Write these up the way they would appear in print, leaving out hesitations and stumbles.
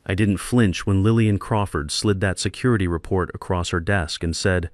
I didn't flinch when Lillian Crawford slid that security report across her desk and said,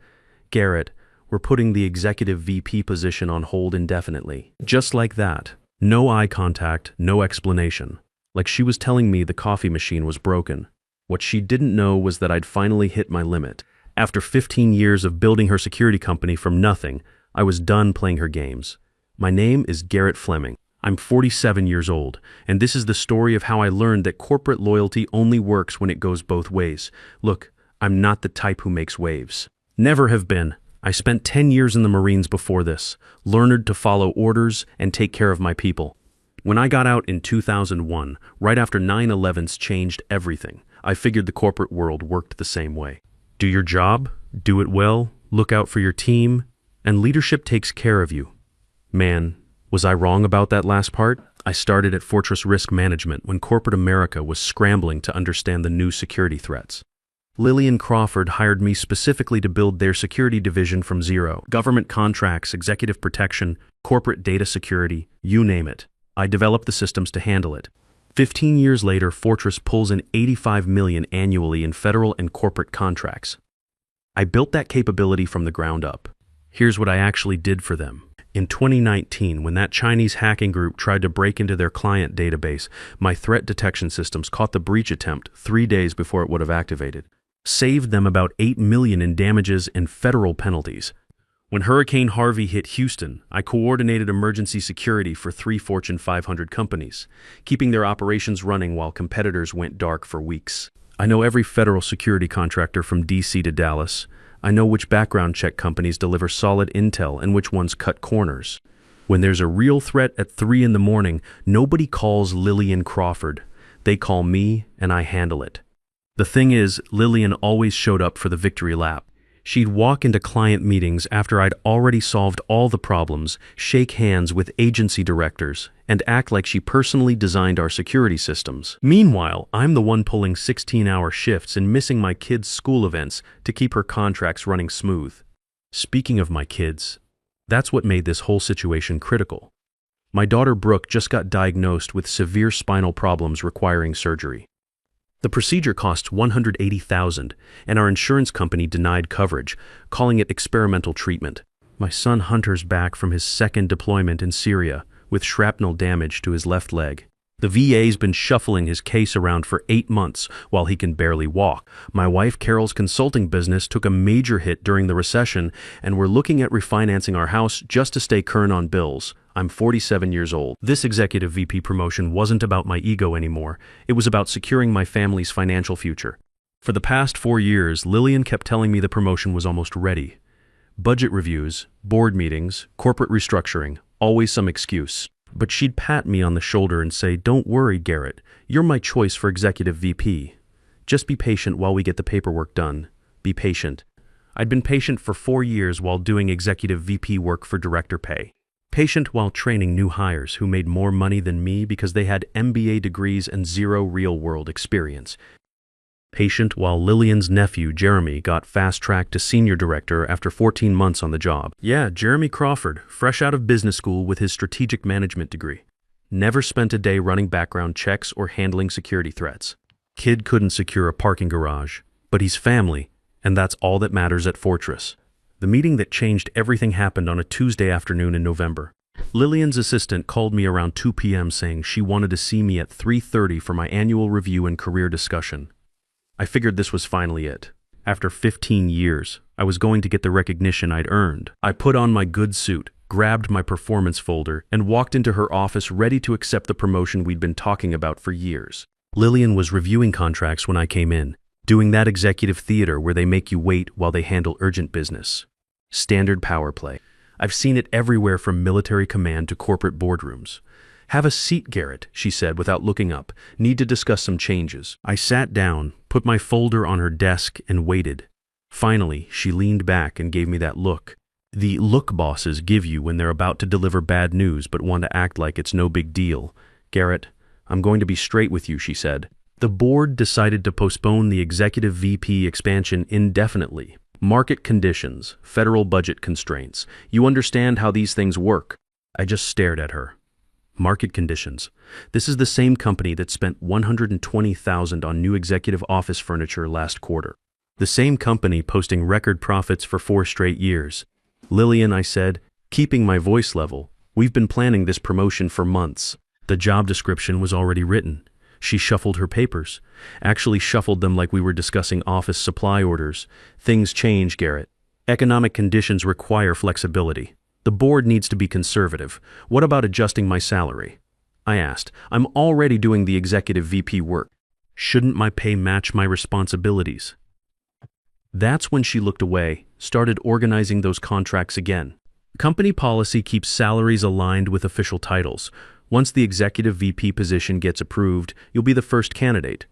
"Garrett, we're putting the executive VP position on hold indefinitely." Just like that. No eye contact, no explanation. Like she was telling me the coffee machine was broken. What she didn't know was that I'd finally hit my limit. After 15 years of building her security company from nothing, I was done playing her games. My name is Garrett Fleming. I'm 47 years old, and this is the story of how I learned that corporate loyalty only works when it goes both ways. Look, I'm not the type who makes waves. Never have been. I spent 10 years in the Marines before this, learned to follow orders and take care of my people. When I got out in 2001, right after 9/11's changed everything, I figured the corporate world worked the same way. Do your job, do it well, look out for your team, and leadership takes care of you. Man, was I wrong about that last part? I started at Fortress Risk Management when corporate America was scrambling to understand the new security threats. Lillian Crawford hired me specifically to build their security division from zero. Government contracts, executive protection, corporate data security, you name it. I developed the systems to handle it. 15 years later, Fortress pulls in $85 million annually in federal and corporate contracts. I built that capability from the ground up. Here's what I actually did for them. In 2019, when that Chinese hacking group tried to break into their client database, my threat detection systems caught the breach attempt 3 days before it would have activated. Saved them about $8 million in damages and federal penalties. When Hurricane Harvey hit Houston, I coordinated emergency security for 3 Fortune 500 companies, keeping their operations running while competitors went dark for weeks. I know every federal security contractor from DC to Dallas. I know which background check companies deliver solid intel and which ones cut corners. When there's a real threat at 3 in the morning, nobody calls Lillian Crawford. They call me, and I handle it. The thing is, Lillian always showed up for the victory lap. She'd walk into client meetings after I'd already solved all the problems, shake hands with agency directors, and act like she personally designed our security systems. Meanwhile, I'm the one pulling 16-hour shifts and missing my kids' school events to keep her contracts running smooth. Speaking of my kids, that's what made this whole situation critical. My daughter Brooke just got diagnosed with severe spinal problems requiring surgery. The procedure cost $180,000, and our insurance company denied coverage, calling it experimental treatment. My son Hunter's back from his second deployment in Syria, with shrapnel damage to his left leg. The VA's been shuffling his case around for 8 months while he can barely walk. My wife Carol's consulting business took a major hit during the recession, and we're looking at refinancing our house just to stay current on bills. I'm 47 years old. This executive VP promotion wasn't about my ego anymore. It was about securing my family's financial future. For the past 4 years, Lillian kept telling me the promotion was almost ready. Budget reviews, board meetings, corporate restructuring, always some excuse. But she'd pat me on the shoulder and say, "Don't worry, Garrett. You're my choice for executive VP. Just be patient while we get the paperwork done. Be patient." I'd been patient for 4 years while doing executive VP work for director pay. Patient while training new hires who made more money than me because they had MBA degrees and 0 real-world experience. Patient while Lillian's nephew, Jeremy, got fast-tracked to senior director after 14 months on the job. Yeah, Jeremy Crawford, fresh out of business school with his strategic management degree. Never spent a day running background checks or handling security threats. Kid couldn't secure a parking garage, but he's family, and that's all that matters at Fortress. The meeting that changed everything happened on a Tuesday afternoon in November. Lillian's assistant called me around 2 p.m. saying she wanted to see me at 3:30 for my annual review and career discussion. I figured this was finally it. After 15 years, I was going to get the recognition I'd earned. I put on my good suit, grabbed my performance folder, and walked into her office ready to accept the promotion we'd been talking about for years. Lillian was reviewing contracts when I came in, doing that executive theater where they make you wait while they handle urgent business. Standard power play. I've seen it everywhere from military command to corporate boardrooms. "Have a seat, Garrett," she said without looking up. "Need to discuss some changes." I sat down, put my folder on her desk, and waited. Finally, she leaned back and gave me that look. The look bosses give you when they're about to deliver bad news but want to act like it's no big deal. "Garrett, I'm going to be straight with you," she said. "The board decided to postpone the executive VP expansion indefinitely. Market conditions, federal budget constraints. You understand how these things work." I just stared at her. Market conditions. This is the same company that spent $120,000 on new executive office furniture last quarter. The same company posting record profits for 4 straight years. Lillian, I said, keeping my voice level, we've been planning this promotion for months. The job description was already written. She shuffled her papers. Actually shuffled them like we were discussing office supply orders. Things change, Garrett. Economic conditions require flexibility. The board needs to be conservative. What about adjusting my salary? I asked. I'm already doing the executive VP work. Shouldn't my pay match my responsibilities? That's when she looked away, started organizing those contracts again. Company policy keeps salaries aligned with official titles. Once the executive VP position gets approved, you'll be the first candidate.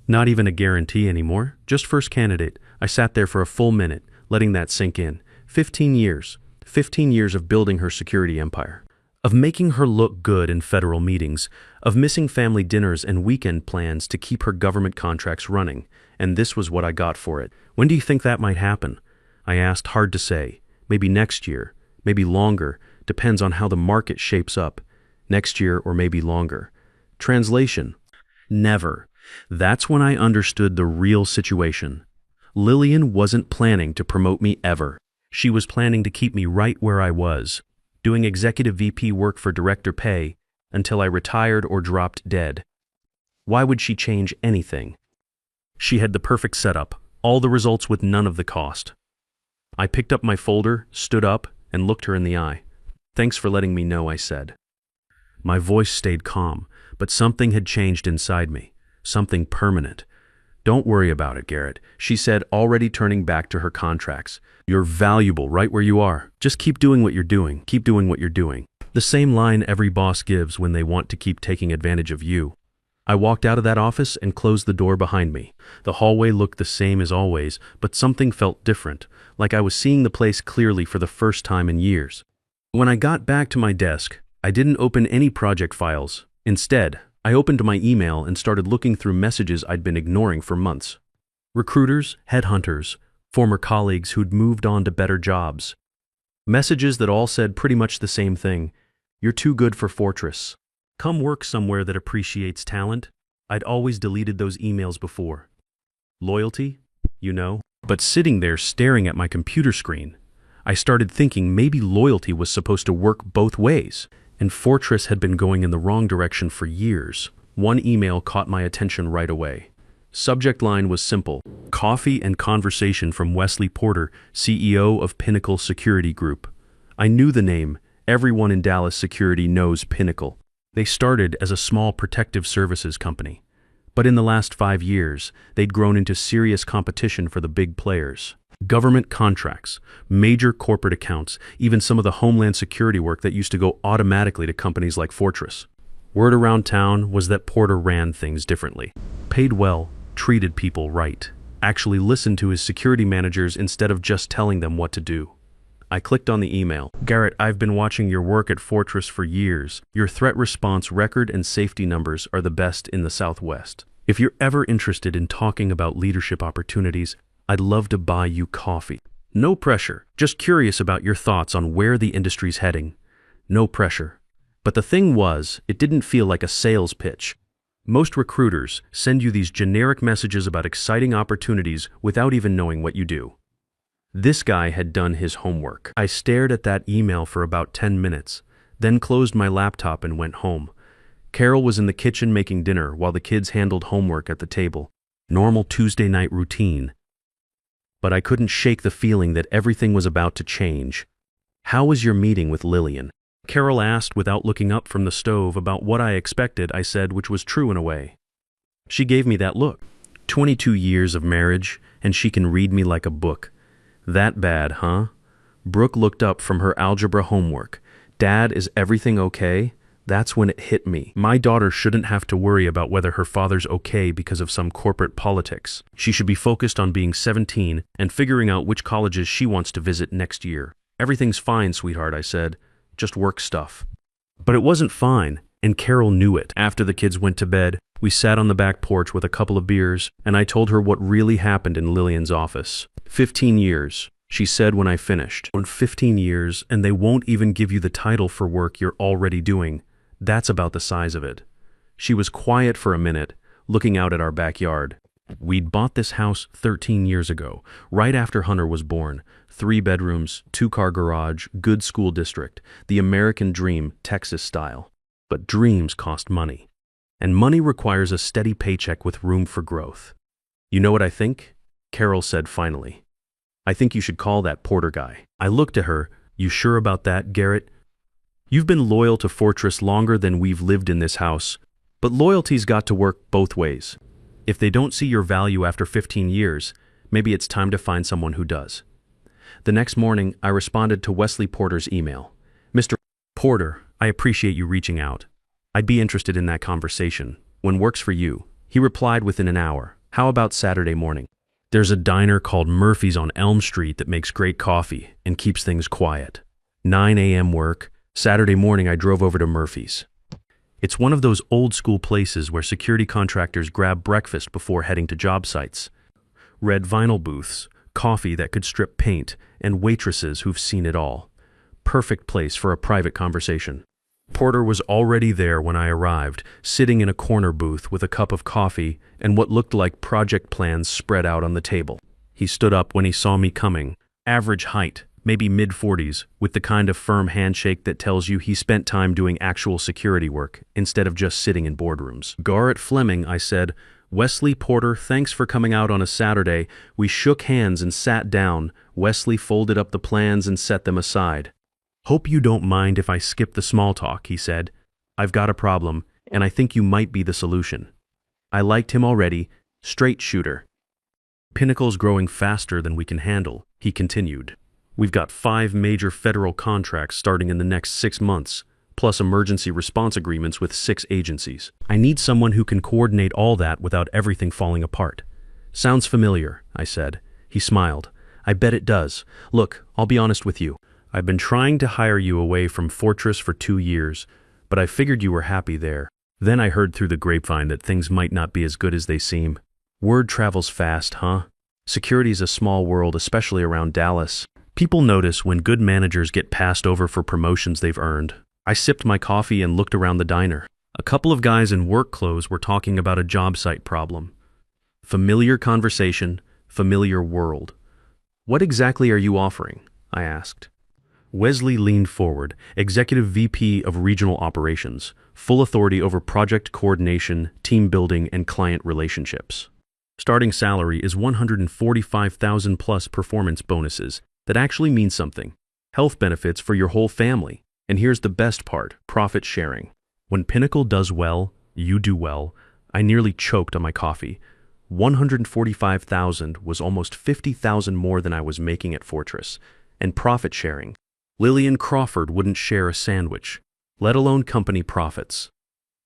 Not even a guarantee anymore, just first candidate. I sat there for a full minute, letting that sink in. 15 years. 15 years of building her security empire. Of making her look good in federal meetings. Of missing family dinners and weekend plans to keep her government contracts running. And this was what I got for it. When do you think that might happen? I asked, hard to say. Maybe next year. Maybe longer. Depends on how the market shapes up. Next year or maybe longer. Translation: never. That's when I understood the real situation. Lillian wasn't planning to promote me ever. She was planning to keep me right where I was, doing executive VP work for director pay until I retired or dropped dead. Why would she change anything? She had the perfect setup, all the results with none of the cost. I picked up my folder, stood up, and looked her in the eye. Thanks for letting me know, I said. My voice stayed calm, but something had changed inside me, something permanent. Don't worry about it, Garrett, she said, already turning back to her contracts. You're valuable right where you are. Just keep doing what you're doing. Keep doing what you're doing. The same line every boss gives when they want to keep taking advantage of you. I walked out of that office and closed the door behind me. The hallway looked the same as always, but something felt different, like I was seeing the place clearly for the first time in years. When I got back to my desk, I didn't open any project files. Instead, I opened my email and started looking through messages I'd been ignoring for months. Recruiters, headhunters, former colleagues who'd moved on to better jobs. Messages that all said pretty much the same thing. You're too good for Fortress. Come work somewhere that appreciates talent. I'd always deleted those emails before. Loyalty? You know. But sitting there staring at my computer screen, I started thinking maybe loyalty was supposed to work both ways. And Fortress had been going in the wrong direction for years. One email caught my attention right away. Subject line was simple: coffee and conversation from Wesley Porter, CEO of Pinnacle Security Group. I knew the name. Everyone in Dallas security knows Pinnacle. They started as a small protective services company. But in the last 5 years, they'd grown into serious competition for the big players. Government contracts, major corporate accounts, even some of the homeland security work that used to go automatically to companies like Fortress. Word around town was that Porter ran things differently. Paid well, treated people right, actually listened to his security managers instead of just telling them what to do. I clicked on the email. Garrett, I've been watching your work at Fortress for years. Your threat response record and safety numbers are the best in the Southwest. If you're ever interested in talking about leadership opportunities, I'd love to buy you coffee. No pressure, just curious about your thoughts on where the industry's heading. No pressure. But the thing was, it didn't feel like a sales pitch. Most recruiters send you these generic messages about exciting opportunities without even knowing what you do. This guy had done his homework. I stared at that email for about 10 minutes, then closed my laptop and went home. Carol was in the kitchen making dinner while the kids handled homework at the table. Normal Tuesday night routine. But I couldn't shake the feeling that everything was about to change. How was your meeting with Lillian? Carol asked without looking up from the stove. About what I expected, I said, which was true in a way. She gave me that look. 22 years of marriage, and she can read me like a book. That bad, huh? Brooke looked up from her algebra homework. Dad, is everything okay? That's when it hit me. My daughter shouldn't have to worry about whether her father's okay because of some corporate politics. She should be focused on being 17 and figuring out which colleges she wants to visit next year. Everything's fine, sweetheart, I said. Just work stuff. But it wasn't fine, and Carol knew it. After the kids went to bed, we sat on the back porch with a couple of beers, and I told her what really happened in Lillian's office. 15 years, she said when I finished. 15 years, and they won't even give you the title for work you're already doing. That's about the size of it. She was quiet for a minute, looking out at our backyard. We'd bought this house 13 years ago, right after Hunter was born. 3 bedrooms, 2-car garage, good school district, the American dream, Texas style. But dreams cost money. And money requires a steady paycheck with room for growth. You know what I think? Carol said finally. I think you should call that Porter guy. I looked at her. You sure about that, Garrett? You've been loyal to Fortress longer than we've lived in this house, but loyalty's got to work both ways. If they don't see your value after 15 years, maybe it's time to find someone who does. The next morning, I responded to Wesley Porter's email. Mr. Porter, I appreciate you reaching out. I'd be interested in that conversation. When works for you? He replied within an hour. How about Saturday morning? There's a diner called Murphy's on Elm Street that makes great coffee and keeps things quiet. 9 a.m. work. Saturday morning I drove over to Murphy's. It's one of those old-school places where security contractors grab breakfast before heading to job sites. Red vinyl booths, coffee that could strip paint, and waitresses who've seen it all. Perfect place for a private conversation. Porter was already there when I arrived, sitting in a corner booth with a cup of coffee and what looked like project plans spread out on the table. He stood up when he saw me coming. Average height, maybe mid-40s, with the kind of firm handshake that tells you he spent time doing actual security work instead of just sitting in boardrooms. Garrett Fleming, I said. Wesley Porter, thanks for coming out on a Saturday. We shook hands and sat down. Wesley folded up the plans and set them aside. Hope you don't mind if I skip the small talk, he said. I've got a problem, and I think you might be the solution. I liked him already. Straight shooter. Pinnacle's growing faster than we can handle, he continued. We've got 5 major federal contracts starting in the next 6 months, plus emergency response agreements with 6 agencies. I need someone who can coordinate all that without everything falling apart. Sounds familiar, I said. He smiled. I bet it does. Look, I'll be honest with you. I've been trying to hire you away from Fortress for 2 years, but I figured you were happy there. Then I heard through the grapevine that things might not be as good as they seem. Word travels fast, huh? Security's a small world, especially around Dallas. People notice when good managers get passed over for promotions they've earned. I sipped my coffee and looked around the diner. A couple of guys in work clothes were talking about a job site problem. Familiar conversation, familiar world. What exactly are you offering? I asked. Wesley leaned forward, Executive VP of Regional Operations, full authority over project coordination, team building, and client relationships. Starting salary is $145,000 plus performance bonuses that actually mean something. Health benefits for your whole family. And here's the best part, profit sharing. When Pinnacle does well, you do well. I nearly choked on my coffee. $145,000 was almost $50,000 more than I was making at Fortress. And profit sharing. Lillian Crawford wouldn't share a sandwich, let alone company profits.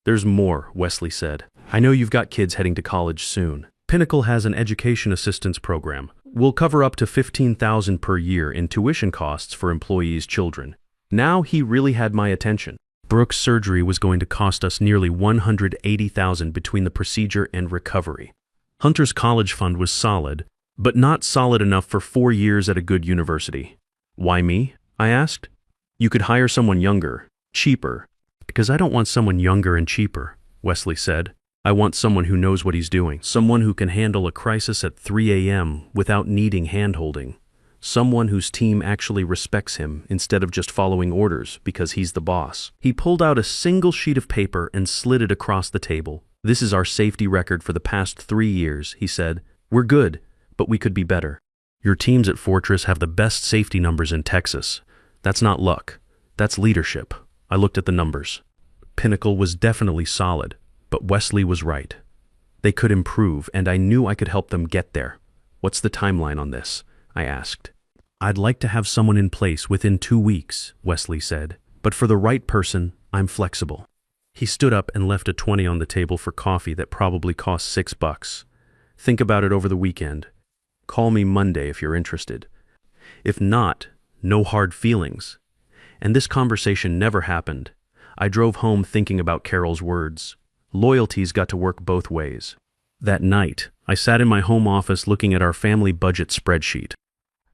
There's more, Wesley said. I know you've got kids heading to college soon. Pinnacle has an education assistance program. We'll cover up to $15,000 per year in tuition costs for employees' children. Now he really had my attention. Brooks' surgery was going to cost us nearly $180,000 between the procedure and recovery. Hunter's college fund was solid, but not solid enough for 4 years at a good university. Why me? I asked. You could hire someone younger, cheaper. Because I don't want someone younger and cheaper, Wesley said. I want someone who knows what he's doing. Someone who can handle a crisis at 3 a.m. without needing hand-holding. Someone whose team actually respects him instead of just following orders because he's the boss. He pulled out a single sheet of paper and slid it across the table. This is our safety record for the past 3 years, he said. We're good, but we could be better. Your teams at Fortress have the best safety numbers in Texas. That's not luck. That's leadership. I looked at the numbers. Pinnacle was definitely solid, but Wesley was right. They could improve, and I knew I could help them get there. What's the timeline on this? I asked. I'd like to have someone in place within 2 weeks, Wesley said. But for the right person, I'm flexible. He stood up and left a 20 on the table for coffee that probably cost $6. Think about it over the weekend. Call me Monday if you're interested. If not, no hard feelings. And this conversation never happened. I drove home thinking about Carol's words. Loyalty's got to work both ways. That night, I sat in my home office looking at our family budget spreadsheet.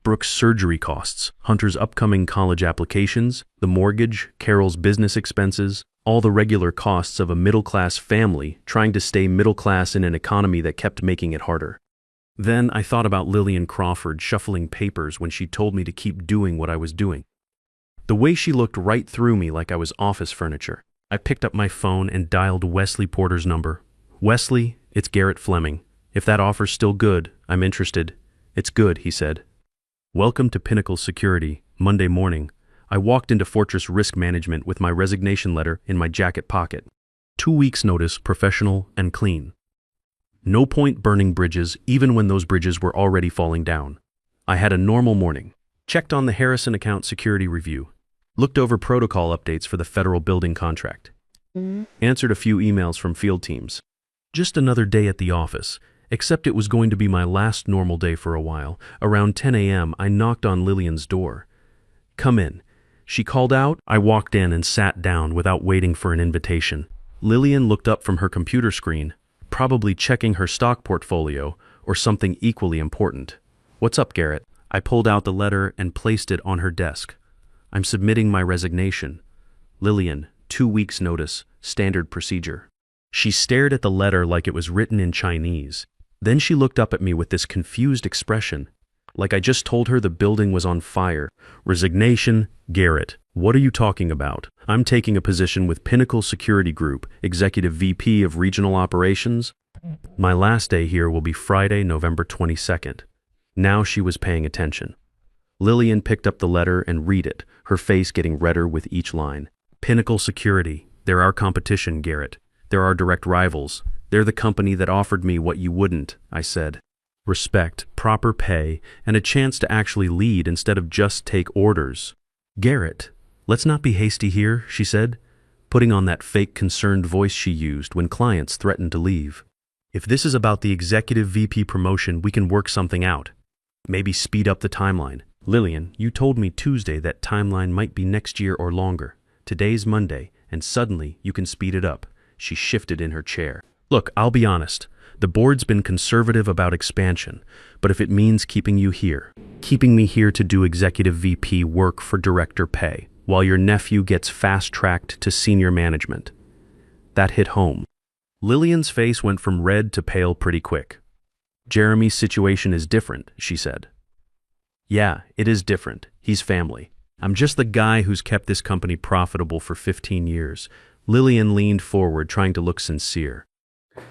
Brooks' surgery costs, Hunter's upcoming college applications, the mortgage, Carol's business expenses, all the regular costs of a middle-class family trying to stay middle-class in an economy that kept making it harder. Then I thought about Lillian Crawford shuffling papers when she told me to keep doing what I was doing. The way she looked right through me like I was office furniture. I picked up my phone and dialed Wesley Porter's number. "Wesley, it's Garrett Fleming. If that offer's still good, I'm interested." "It's good," he said. "Welcome to Pinnacle Security." Monday morning, I walked into Fortress Risk Management with my resignation letter in my jacket pocket. 2 weeks' notice, professional and clean. No point burning bridges, even when those bridges were already falling down. I had a normal morning. Checked on the Harrison account security review. Looked over protocol updates for the federal building contract. Answered a few emails from field teams. Just another day at the office, except it was going to be my last normal day for a while. Around 10 a.m., I knocked on Lillian's door. "Come in." She called out. I walked in and sat down without waiting for an invitation. Lillian looked up from her computer screen, probably checking her stock portfolio or something equally important. "What's up, Garrett?" I pulled out the letter and placed it on her desk. "I'm submitting my resignation." "Lillian, 2 weeks' notice, standard procedure." She stared at the letter like it was written in Chinese. Then she looked up at me with this confused expression, like I just told her the building was on fire. "Resignation? Garrett, what are you talking about? I'm taking a position with Pinnacle Security Group, Executive VP of Regional Operations. My last day here will be Friday, November 22nd. Now she was paying attention. Lillian picked up the letter and read it, her face getting redder with each line. "Pinnacle Security. They're our competition, Garrett. They're our direct rivals. They're the company that offered me what you wouldn't," I said. "Respect, proper pay, and a chance to actually lead instead of just take orders." "Garrett, let's not be hasty here," she said, putting on that fake concerned voice she used when clients threatened to leave. "If this is about the executive VP promotion, we can work something out. Maybe speed up the timeline. Lillian, you told me Tuesday that timeline might be next year or longer. Today's Monday, and suddenly you can speed it up." She shifted in her chair. "Look, I'll be honest. The board's been conservative about expansion, but if it means keeping you here, keeping me here to do executive VP work for director pay, while your nephew gets fast-tracked to senior management." That hit home. Lillian's face went from red to pale pretty quick. "Jeremy's situation is different," she said. "Yeah, it is different. He's family. I'm just the guy who's kept this company profitable for 15 years. Lillian leaned forward, trying to look sincere.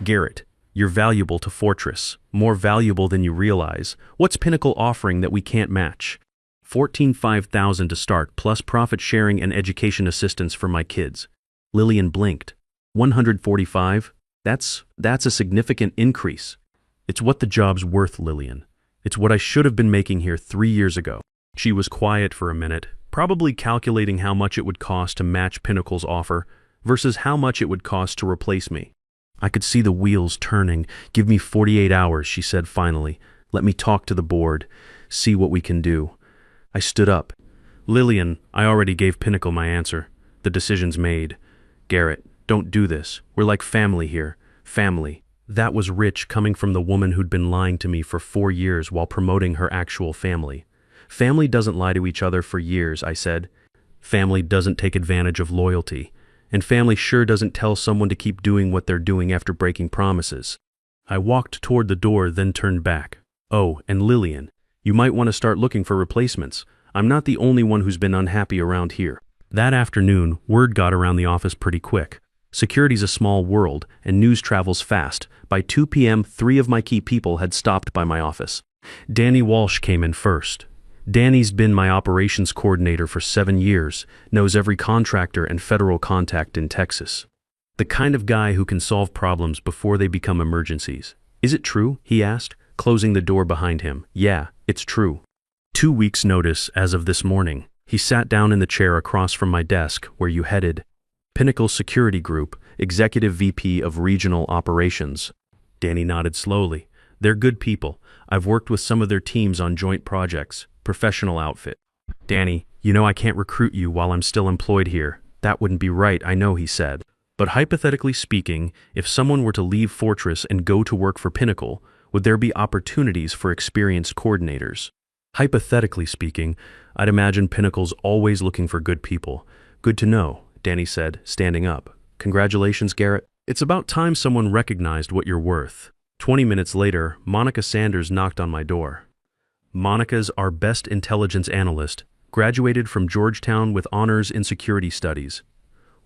"Garrett, you're valuable to Fortress, more valuable than you realize. What's Pinnacle offering that we can't match?" $14,500 to start, plus profit sharing and education assistance for my kids." Lillian blinked. "145? That's a significant increase." "It's what the job's worth, Lillian. It's what I should have been making here 3 years ago." She was quiet for a minute, probably calculating how much it would cost to match Pinnacle's offer versus how much it would cost to replace me. I could see the wheels turning. "Give me 48 hours, she said finally. "Let me talk to the board, see what we can do." I stood up. "Lillian, I already gave Pinnacle my answer. The decision's made. Garrett, don't do this. We're like family here. Family." That was rich coming from the woman who'd been lying to me for 4 years while promoting her actual family. "Family doesn't lie to each other for years," I said. "Family doesn't take advantage of loyalty. And family sure doesn't tell someone to keep doing what they're doing after breaking promises." I walked toward the door, then turned back. "Oh, and Lillian, you might want to start looking for replacements. I'm not the only one who's been unhappy around here." That afternoon, word got around the office pretty quick. Security's a small world, and news travels fast. By 2 p.m., 3 of my key people had stopped by my office. Danny Walsh came in first. Danny's been my operations coordinator for 7 years, knows every contractor and federal contact in Texas. The kind of guy who can solve problems before they become emergencies. "Is it true?" he asked, closing the door behind him. "Yeah, it's true." 2 weeks' notice as of this morning. He sat down in the chair across from my desk. "Where you headed?" "Pinnacle Security Group, Executive VP of Regional Operations." Danny nodded slowly. "They're good people. I've worked with some of their teams on joint projects. Professional outfit." "Danny, you know I can't recruit you while I'm still employed here." "That wouldn't be right, I know," he said. "But hypothetically speaking, if someone were to leave Fortress and go to work for Pinnacle, would there be opportunities for experienced coordinators?" "Hypothetically speaking, I'd imagine Pinnacle's always looking for good people. Good to know. Danny said, standing up. Congratulations, Garrett. It's about time someone recognized what you're worth. 20 minutes later, Monica Sanders knocked on my door. Monica's our best intelligence analyst, graduated from Georgetown with honors in security studies.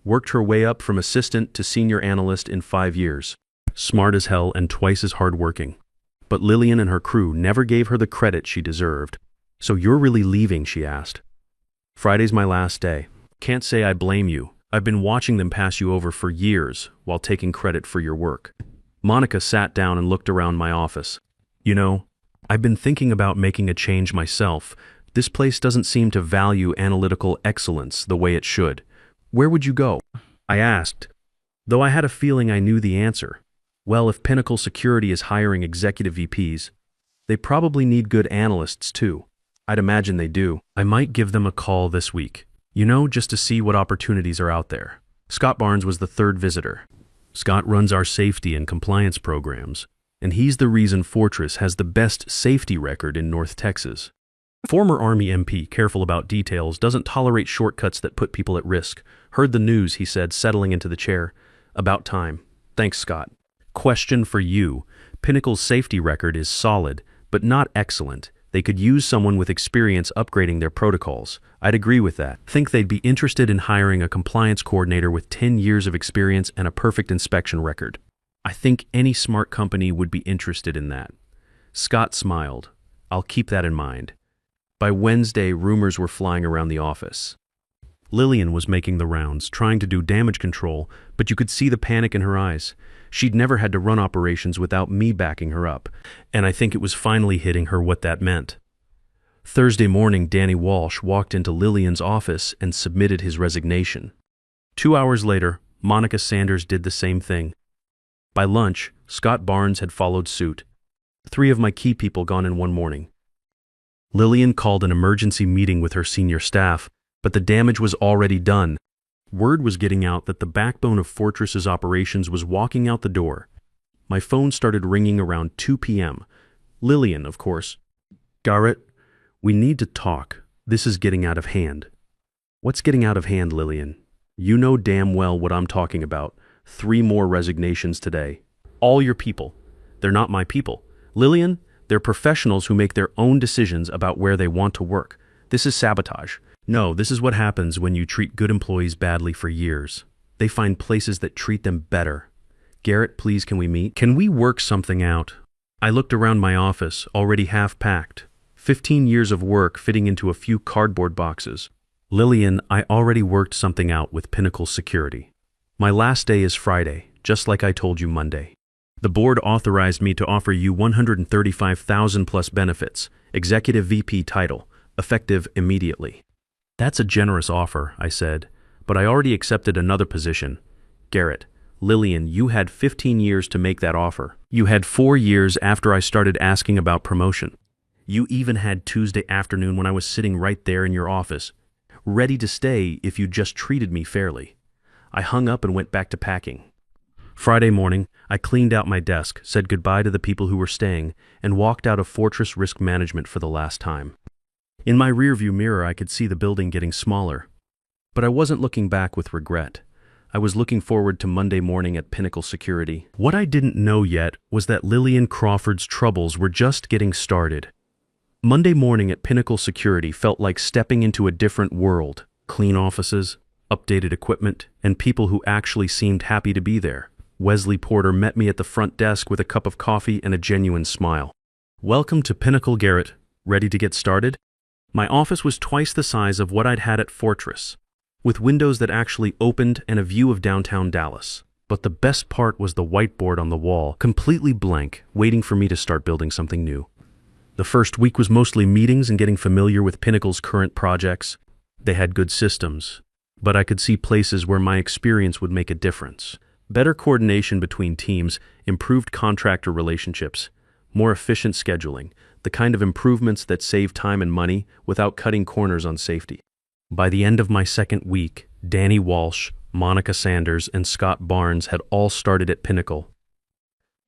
Worked her way up from assistant to senior analyst in 5 years. Smart as hell and twice as hardworking. But Lillian and her crew never gave her the credit she deserved. So you're really leaving, she asked. Friday's my last day. Can't say I blame you. I've been watching them pass you over for years while taking credit for your work. Monica sat down and looked around my office. You know, I've been thinking about making a change myself. This place doesn't seem to value analytical excellence the way it should. Where would you go? I asked, though I had a feeling I knew the answer. Well, if Pinnacle Security is hiring executive VPs, they probably need good analysts too. I'd imagine they do. I might give them a call this week, just to see what opportunities are out there. Scott Barnes was the third visitor. Scott runs our safety and compliance programs, and he's the reason Fortress has the best safety record in North Texas. Former Army MP, careful about details, doesn't tolerate shortcuts that put people at risk. Heard the news, he said, settling into the chair. About time. Thanks, Scott. Question for you. Pinnacle's safety record is solid, but not excellent. They could use someone with experience upgrading their protocols. I'd agree with that. Think they'd be interested in hiring a compliance coordinator with 10 years of experience and a perfect inspection record. I think any smart company would be interested in that. Scott smiled. I'll keep that in mind. By Wednesday, rumors were flying around the office. Lillian was making the rounds, trying to do damage control, but you could see the panic in her eyes. She'd never had to run operations without me backing her up, and I think it was finally hitting her what that meant. Thursday morning, Danny Walsh walked into Lillian's office and submitted his resignation. 2 hours later, Monica Sanders did the same thing. By lunch, Scott Barnes had followed suit. 3 of my key people gone in one morning. Lillian called an emergency meeting with her senior staff, but the damage was already done. Word was getting out that the backbone of Fortress's operations was walking out the door. My phone started ringing around 2 p.m. Lillian, of course. Garrett, we need to talk. This is getting out of hand. What's getting out of hand, Lillian? You know damn well what I'm talking about. 3 more resignations today. All your people. They're not my people. Lillian, they're professionals who make their own decisions about where they want to work. This is sabotage. No, this is what happens when you treat good employees badly for years. They find places that treat them better. Garrett, please, can we meet? Can we work something out? I looked around my office, already half-packed. 15 years of work fitting into a few cardboard boxes. Lillian, I already worked something out with Pinnacle Security. My last day is Friday, just like I told you Monday. The board authorized me to offer you $135,000 plus benefits, executive VP title, effective immediately. That's a generous offer, I said, but I already accepted another position. Garrett, Lillian, you had 15 years to make that offer. You had 4 years after I started asking about promotion. You even had Tuesday afternoon when I was sitting right there in your office, ready to stay if you just treated me fairly. I hung up and went back to packing. Friday morning, I cleaned out my desk, said goodbye to the people who were staying, and walked out of Fortress Risk Management for the last time. In my rearview mirror, I could see the building getting smaller. But I wasn't looking back with regret. I was looking forward to Monday morning at Pinnacle Security. What I didn't know yet was that Lillian Crawford's troubles were just getting started. Monday morning at Pinnacle Security felt like stepping into a different world. Clean offices, updated equipment, and people who actually seemed happy to be there. Wesley Porter met me at the front desk with a cup of coffee and a genuine smile. Welcome to Pinnacle, Garrett. Ready to get started? My office was twice the size of what I'd had at Fortress, with windows that actually opened and a view of downtown Dallas. But the best part was the whiteboard on the wall, completely blank, waiting for me to start building something new. The first week was mostly meetings and getting familiar with Pinnacle's current projects. They had good systems, but I could see places where my experience would make a difference. Better coordination between teams, improved contractor relationships, more efficient scheduling, the kind of improvements that save time and money without cutting corners on safety. By the end of my second week, Danny Walsh, Monica Sanders, and Scott Barnes had all started at Pinnacle.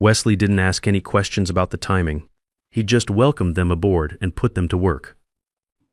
Wesley didn't ask any questions about the timing. He just welcomed them aboard and put them to work.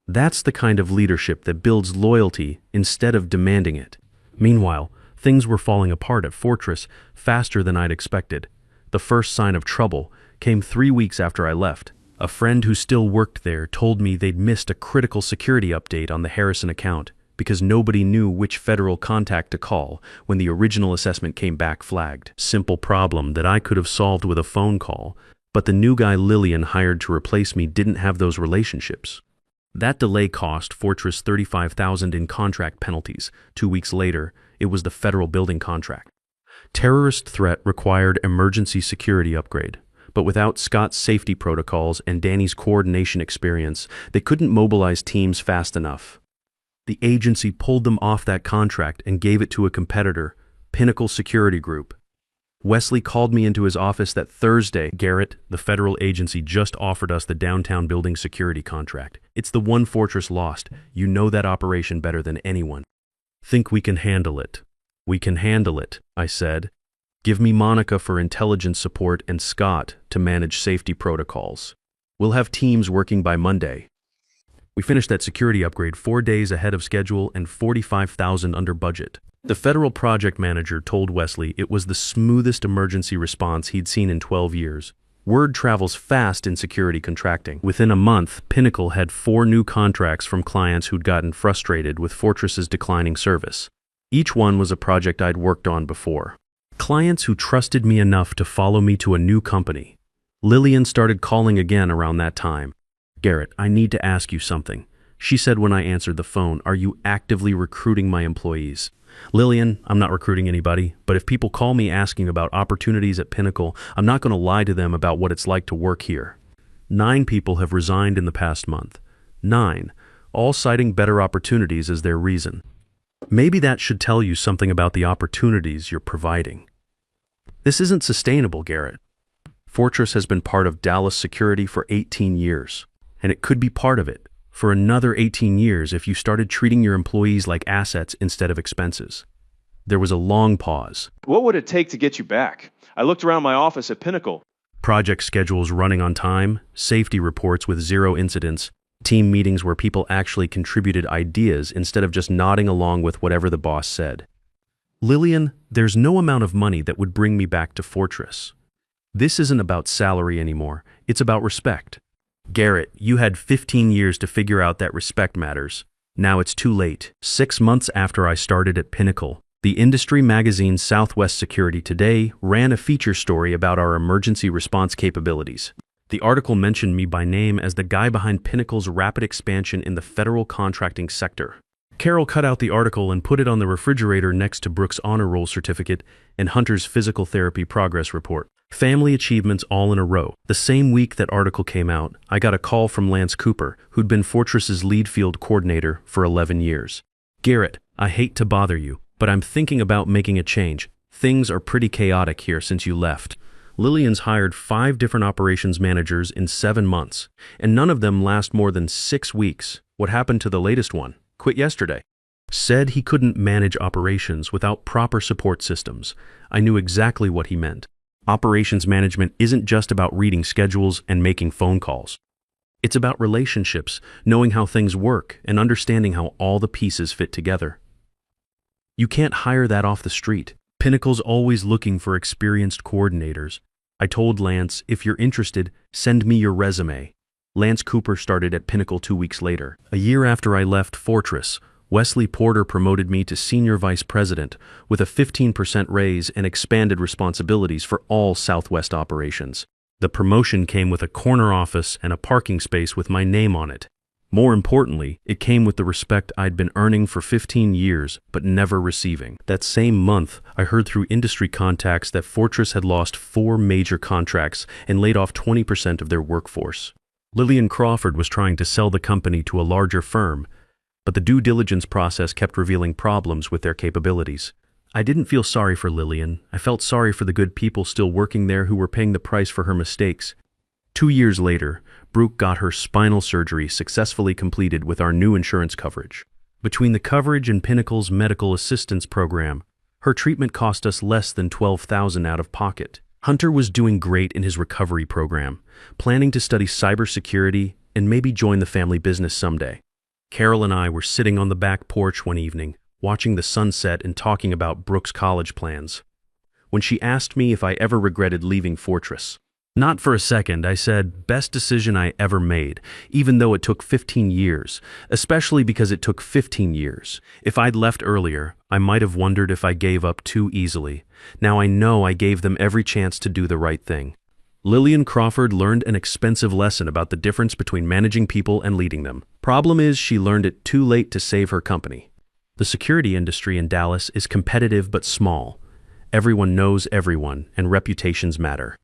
That's the kind of leadership that builds loyalty instead of demanding it. Meanwhile, things were falling apart at Fortress faster than I'd expected. The first sign of trouble came 3 weeks after I left. A friend who still worked there told me they'd missed a critical security update on the Harrison account because nobody knew which federal contact to call when the original assessment came back flagged. Simple problem that I could have solved with a phone call, but the new guy Lillian hired to replace me didn't have those relationships. That delay cost Fortress $35,000 in contract penalties. 2 weeks later, it was the federal building contract. Terrorist threat required emergency security upgrade, but without Scott's safety protocols and Danny's coordination experience, they couldn't mobilize teams fast enough. The agency pulled them off that contract and gave it to a competitor, Pinnacle Security Group. Wesley called me into his office that Thursday. Garrett, the federal agency just offered us the downtown building security contract. It's the one Fortress lost. You know that operation better than anyone. Think we can handle it? We can handle it, I said. Give me Monica for intelligence support and Scott to manage safety protocols. We'll have teams working by Monday. We finished that security upgrade 4 days ahead of schedule and $45,000 under budget. The federal project manager told Wesley it was the smoothest emergency response he'd seen in 12 years. Word travels fast in security contracting. Within a month, Pinnacle had 4 new contracts from clients who'd gotten frustrated with Fortress's declining service. Each one was a project I'd worked on before. Clients who trusted me enough to follow me to a new company. Lillian started calling again around that time. Garrett, I need to ask you something. She said when I answered the phone, are you actively recruiting my employees? Lillian, I'm not recruiting anybody, but if people call me asking about opportunities at Pinnacle, I'm not going to lie to them about what it's like to work here. 9 people have resigned in the past month. 9, all citing better opportunities as their reason. Maybe that should tell you something about the opportunities you're providing. This isn't sustainable, Garrett. Fortress has been part of Dallas security for 18 years, and it could be part of it for another 18 years if you started treating your employees like assets instead of expenses. There was a long pause. What would it take to get you back? I looked around my office at Pinnacle. Project schedules running on time, safety reports with 0 incidents, team meetings where people actually contributed ideas instead of just nodding along with whatever the boss said. Lillian, there's no amount of money that would bring me back to Fortress. This isn't about salary anymore. It's about respect. Garrett, you had 15 years to figure out that respect matters. Now it's too late. 6 months after I started at Pinnacle, the industry magazine Southwest Security Today ran a feature story about our emergency response capabilities. The article mentioned me by name as the guy behind Pinnacle's rapid expansion in the federal contracting sector. Carol cut out the article and put it on the refrigerator next to Brooke's honor roll certificate and Hunter's physical therapy progress report. Family achievements all in a row. The same week that article came out, I got a call from Lance Cooper, who'd been Fortress's lead field coordinator for 11 years. Garrett, I hate to bother you, but I'm thinking about making a change. Things are pretty chaotic here since you left. Lillian's hired 5 different operations managers in 7 months, and none of them last more than 6 weeks. What happened to the latest one? Quit yesterday. Said he couldn't manage operations without proper support systems. I knew exactly what he meant. Operations management isn't just about reading schedules and making phone calls. It's about relationships, knowing how things work, and understanding how all the pieces fit together. You can't hire that off the street. Pinnacle's always looking for experienced coordinators. I told Lance, if you're interested, send me your resume. Lance Cooper started at Pinnacle 2 weeks later. A year after I left Fortress, Wesley Porter promoted me to Senior Vice President with a 15% raise and expanded responsibilities for all Southwest operations. The promotion came with a corner office and a parking space with my name on it. More importantly, it came with the respect I'd been earning for 15 years but never receiving. That same month, I heard through industry contacts that Fortress had lost 4 major contracts and laid off 20% of their workforce. Lillian Crawford was trying to sell the company to a larger firm, but the due diligence process kept revealing problems with their capabilities. I didn't feel sorry for Lillian. I felt sorry for the good people still working there who were paying the price for her mistakes. 2 years later, Brooke got her spinal surgery successfully completed with our new insurance coverage. Between the coverage and Pinnacle's medical assistance program, her treatment cost us less than $12,000 out of pocket. Hunter was doing great in his recovery program, planning to study cybersecurity and maybe join the family business someday. Carol and I were sitting on the back porch one evening, watching the sunset and talking about Brooke's college plans. When she asked me if I ever regretted leaving Fortress. Not for a second, I said, best decision I ever made, even though it took 15 years, especially because it took 15 years. If I'd left earlier, I might have wondered if I gave up too easily. Now I know I gave them every chance to do the right thing. Lillian Crawford learned an expensive lesson about the difference between managing people and leading them. Problem is, she learned it too late to save her company. The security industry in Dallas is competitive but small. Everyone knows everyone, and reputations matter.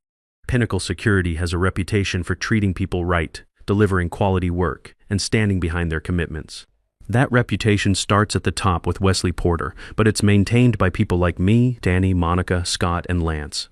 Pinnacle Security has a reputation for treating people right, delivering quality work, and standing behind their commitments. That reputation starts at the top with Wesley Porter, but it's maintained by people like me, Danny, Monica, Scott, and Lance.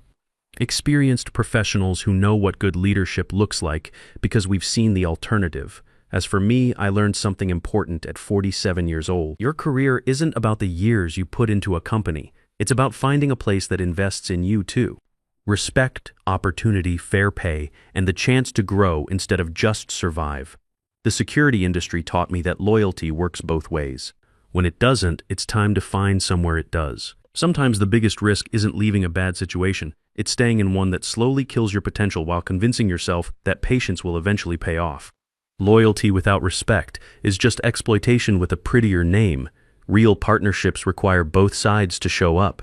Experienced professionals who know what good leadership looks like because we've seen the alternative. As for me, I learned something important at 47 years old. Your career isn't about the years you put into a company. It's about finding a place that invests in you too. Respect, opportunity, fair pay, and the chance to grow instead of just survive. The security industry taught me that loyalty works both ways. When it doesn't, it's time to find somewhere it does. Sometimes the biggest risk isn't leaving a bad situation. It's staying in one that slowly kills your potential while convincing yourself that patience will eventually pay off. Loyalty without respect is just exploitation with a prettier name. Real partnerships require both sides to show up.